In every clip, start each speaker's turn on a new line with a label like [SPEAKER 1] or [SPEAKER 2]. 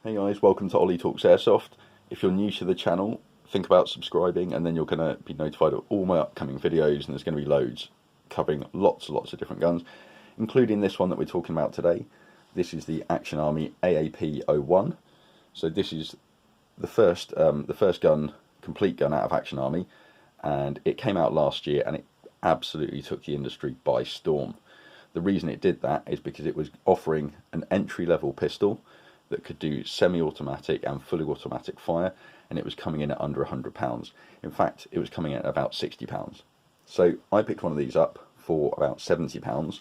[SPEAKER 1] Hey guys, welcome to Ollie Talks Airsoft. If you're new to the channel, think about subscribing and then you're going to be notified of all my upcoming videos, and there's going to be loads covering lots and lots of different guns, including this one that we're talking about today. This is the Action Army AAP-01. So this is the first gun, complete gun out of Action Army, and it came out last year and it absolutely took the industry by storm. The reason it did that is because it was offering an entry-level pistol that could do semi-automatic and fully automatic fire, and it was coming in at under £100. In fact, it was coming in at about £60. So I picked one of these up for about £70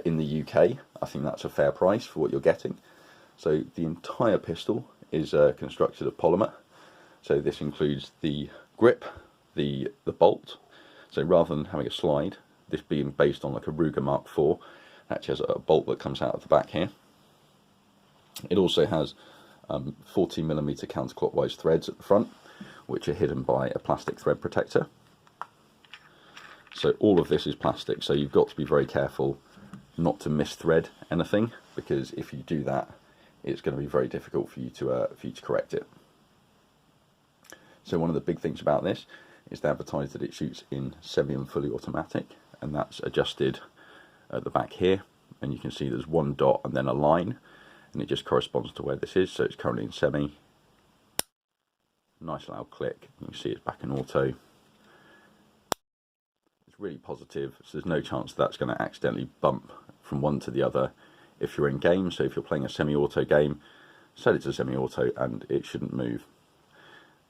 [SPEAKER 1] in the UK. I think that's a fair price for what you're getting. So the entire pistol is constructed of polymer. So this includes the grip, the bolt. So rather than having a slide, this being based on like a Ruger Mark IV, actually has a bolt that comes out of the back here. It also has 14mm counterclockwise threads at the front, which are hidden by a plastic thread protector. So all of this is plastic, so you've got to be very careful not to misthread anything, because if you do that, it's going to be very difficult for you to correct it. So one of the big things about this is they advertise that it shoots in semi and fully automatic, and that's adjusted at the back here, and you can see there's one dot and then a line, and it just corresponds to where this is. So it's currently in semi. Nice loud click. You can see it's back in auto. It's really positive, so there's no chance that's going to accidentally bump from one to the other if you're in game. So if you're playing a semi-auto game, set it to semi-auto and it shouldn't move.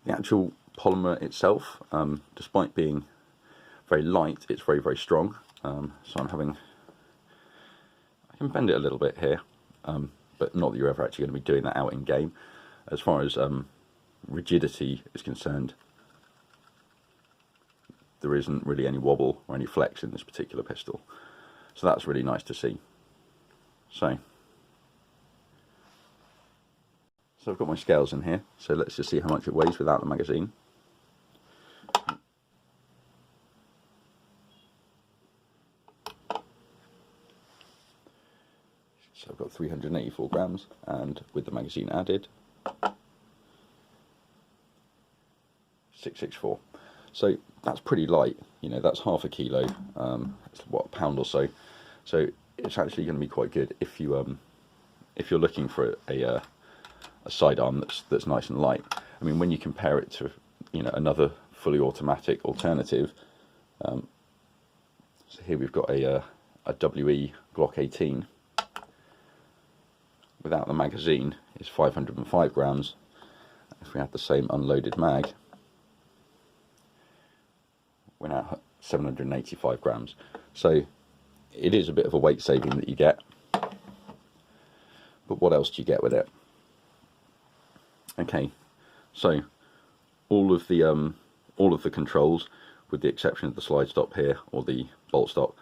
[SPEAKER 1] The actual polymer itself, despite being very light, it's very, very strong. So I can bend it a little bit here. But not that you're ever actually going to be doing that out in game. As far as rigidity is concerned, there isn't really any wobble or any flex in this particular pistol. So that's really nice to see. So I've got my scales in here, so let's just see how much it weighs without the magazine. So I've got 384 grams, and with the magazine added, 664. So that's pretty light, you know, that's half a kilo, it's what, a pound or so. So it's actually going to be quite good if you're looking for a sidearm that's nice and light. I mean, when you compare it to, you know, another fully automatic alternative, so here we've got a WE Glock 18. Without the magazine, is 505 grams. If we had the same unloaded mag, we're now at 785 grams. So it is a bit of a weight saving that you get. But what else do you get with it? Okay, so all of the controls, with the exception of the slide stop here or the bolt stop,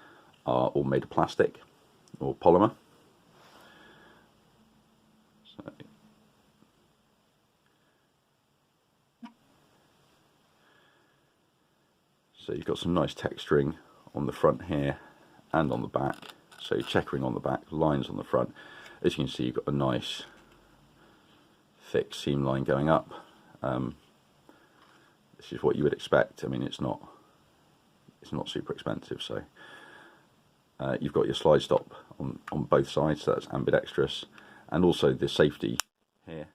[SPEAKER 1] are all made of plastic or polymer. So you've got some nice texturing on the front here and on the back. So checkering on the back, lines on the front. As you can see, you've got a nice thick seam line going up. This is what you would expect. I mean, it's not super expensive. So you've got your slide stop on both sides, so that's ambidextrous, and also the safety here.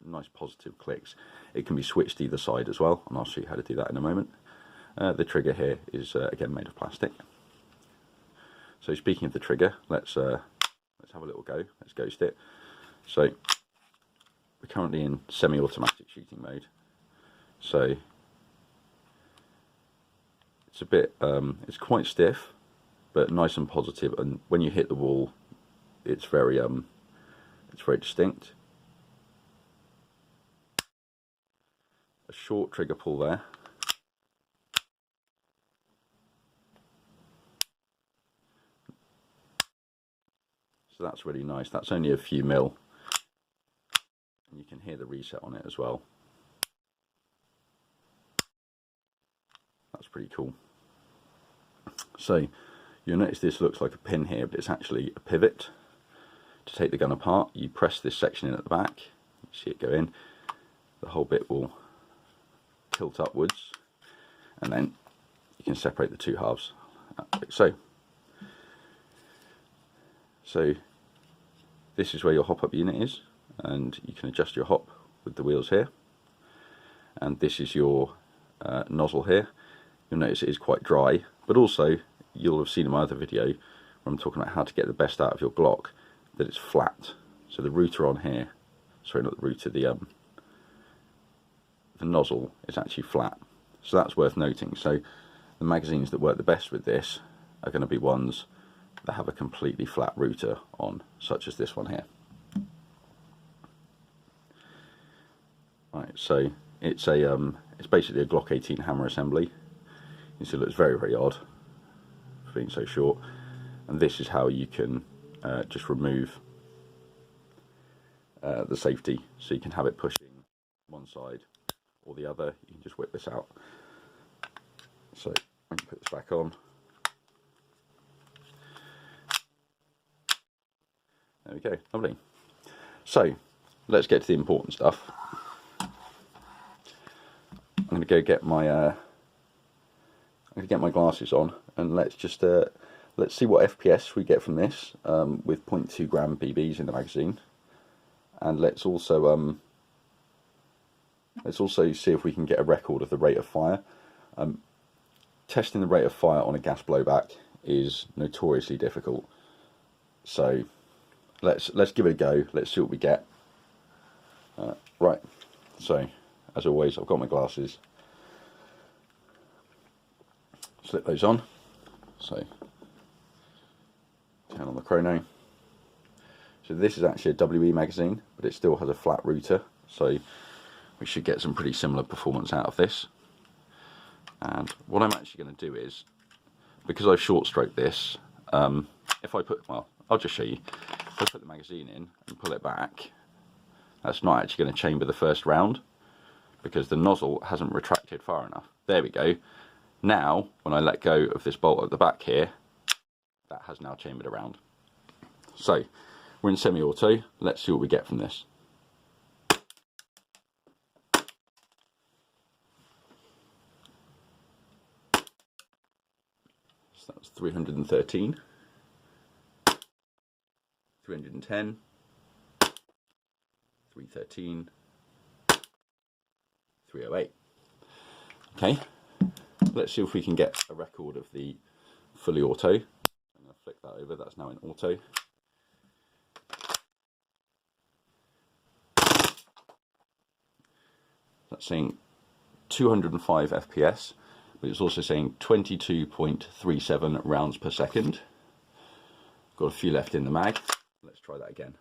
[SPEAKER 1] Nice positive clicks. It can be switched either side as well, and I'll show you how to do that in a moment. The trigger here is again made of plastic. So speaking of the trigger, let's have a little go. Let's ghost it. So we're currently in semi-automatic shooting mode. So it's a bit, it's quite stiff, but nice and positive. And when you hit the wall, it's very distinct. A short trigger pull there. So that's really nice. That's only a few mil, and you can hear the reset on it as well. That's pretty cool. So you'll notice this looks like a pin here, but it's actually a pivot. to take the gun apart, you press this section in at the back, you see it go in, the whole bit will tilt upwards, and then you can separate the two halves like so. So this is where your hop-up unit is, and you can adjust your hop with the wheels here, and this is your nozzle here. You'll notice it is quite dry, but also you'll have seen in my other video where I'm talking about how to get the best out of your Glock, that it's flat. So the router on here, sorry, not the router, the nozzle is actually flat. So that's worth noting. So the magazines that work the best with this are going to be ones that have a completely flat router on, such as this one here. Right, so it's basically a Glock 18 hammer assembly. You see it looks very, very odd for being so short, and this is how you can just remove the safety, so you can have it pushing one side or the other. You can just whip this out. So when you put this back on, there we go, lovely. So let's get to the important stuff. I'm going to go get my glasses on, and let's just let's see what FPS we get from this with 0.2 gram BBs in the magazine, and let's also see if we can get a record of the rate of fire. Testing the rate of fire on a gas blowback is notoriously difficult, so let's give it a go. Let's see what we get. Right, so as always, I've got my glasses. Slip those on. So turn on the chrono. So this is actually a WE magazine, but it still has a flat router, so we should get some pretty similar performance out of this. And what I'm actually going to do is, because I've short stroked this, if I put, well, I'll just show you. If I put the magazine in and pull it back, that's not actually going to chamber the first round, because the nozzle hasn't retracted far enough. There we go. Now, when I let go of this bolt at the back here, that has now chambered around. So, we're in semi-auto. Let's see what we get from this. So that's 313, 310, 313, 308. Okay, let's see if we can get a record of the fully auto. I'm going to flick that over, that's now in auto. That's saying 205 FPS, but it's also saying 22.37 rounds per second. Got a few left in the mag. Let's try that again.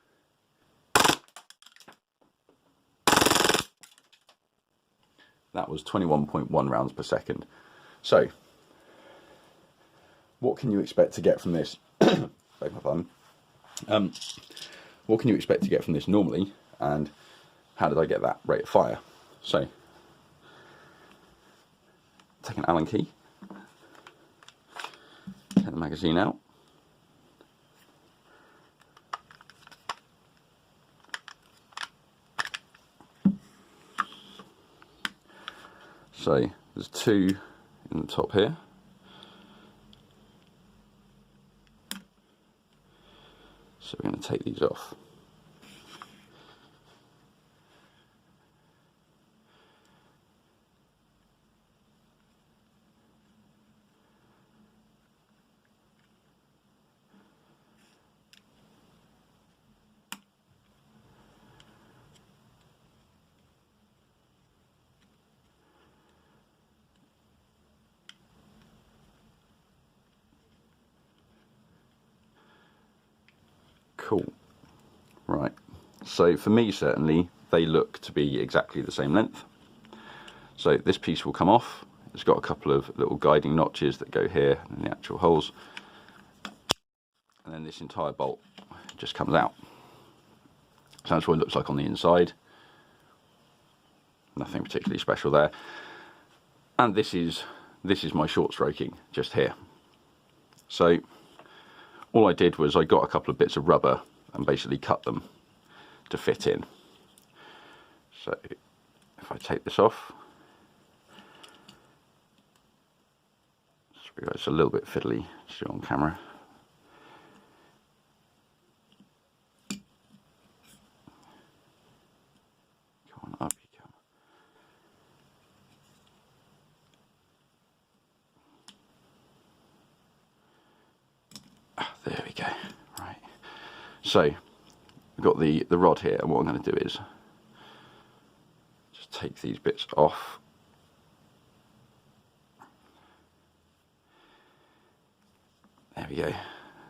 [SPEAKER 1] That was 21.1 rounds per second. So, what can you expect to get from this? Beg my pardon. What can you expect to get from this normally, and how did I get that rate of fire? So, take an Allen key, take the magazine out, so there's two in the top here, so we're going to take these off. Cool. Right, so for me certainly they look to be exactly the same length. So this piece will come off. It's got a couple of little guiding notches that go here in the actual holes, and then this entire bolt just comes out. So that's what it looks like on the inside. Nothing particularly special there. And this is my short stroking just here. So all I did was I got a couple of bits of rubber and basically cut them to fit in. So if I take this off, sorry guys, it's a little bit fiddly to do on camera. Come on, up you come. There we go. Right. So we've got the rod here, and what I'm going to do is just take these bits off. There we go.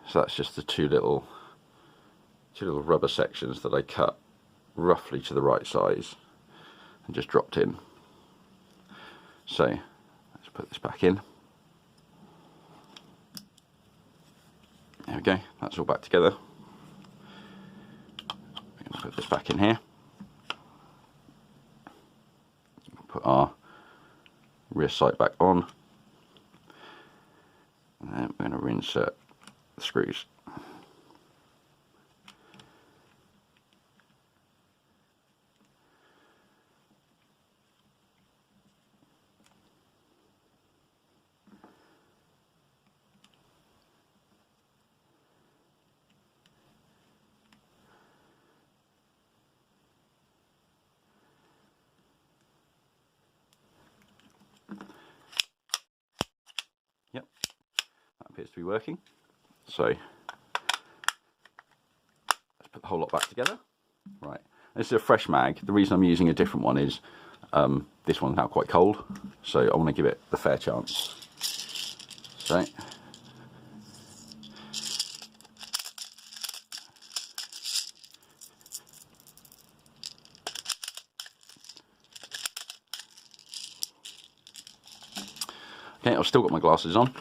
[SPEAKER 1] So that's just the two little rubber sections that I cut roughly to the right size and just dropped in. So let's put this back in. There we go, that's all back together. We're going to put this back in here. Put our rear sight back on. And then we're going to reinsert the screws. Yep, that appears to be working. So let's put the whole lot back together. Right, this is a fresh mag. The reason I'm using a different one is this one's now quite cold, so I want to give it the fair chance. So okay, I've still got my glasses on.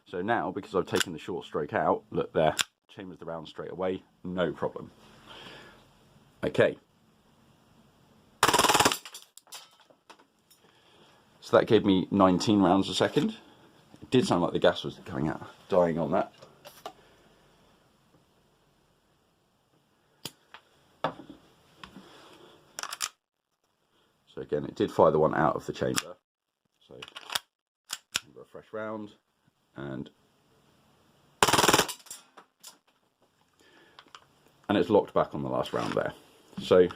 [SPEAKER 1] So now, because I've taken the short stroke out, look there, chambers the round straight away, no problem. Okay. So that gave me 19 rounds a second. It did sound like the gas was coming out, dying on that. So again, it did fire the one out of the chamber. So a fresh round, and it's locked back on the last round there. So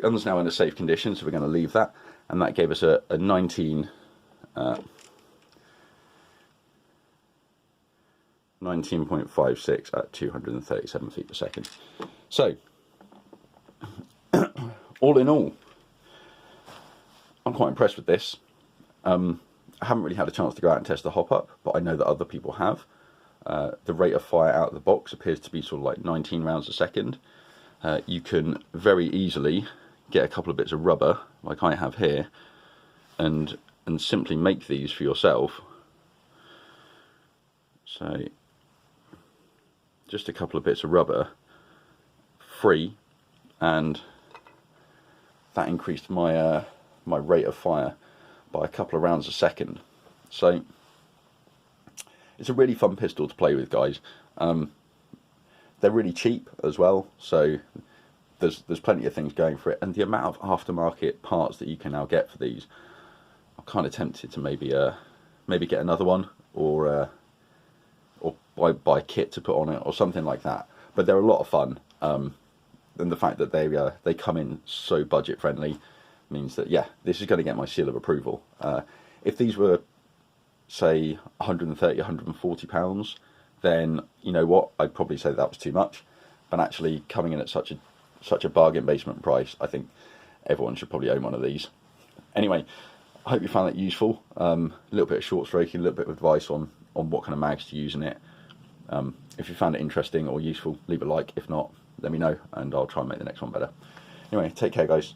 [SPEAKER 1] gun's now in a safe condition, so we're going to leave that, and that gave us a 19.56 at 237 feet per second. So all in all, I'm quite impressed with this. I haven't really had a chance to go out and test the hop-up, but I know that other people have. The rate of fire out of the box appears to be sort of like 19 rounds a second. You can very easily get a couple of bits of rubber, like I have here, and simply make these for yourself. So just a couple of bits of rubber, free, and that increased my my rate of fire by a couple of rounds a second. So it's a really fun pistol to play with, guys. They're really cheap as well, so there's plenty of things going for it, and the amount of aftermarket parts that you can now get for these, I'm kind of tempted to maybe get another one, or buy a kit to put on it or something like that. But they're a lot of fun, and the fact that they come in so budget friendly means that, yeah, this is going to get my seal of approval. If these were, say, 130, 140 pounds, then you know what, I'd probably say that was too much. But actually coming in at such a bargain basement price, I think everyone should probably own one of these. Anyway, I hope you found that useful. A little bit of short stroking, a little bit of advice on what kind of mags to use in it. If you found it interesting or useful, leave a like. If not, let me know and I'll try and make the next one better. Anyway, take care, guys.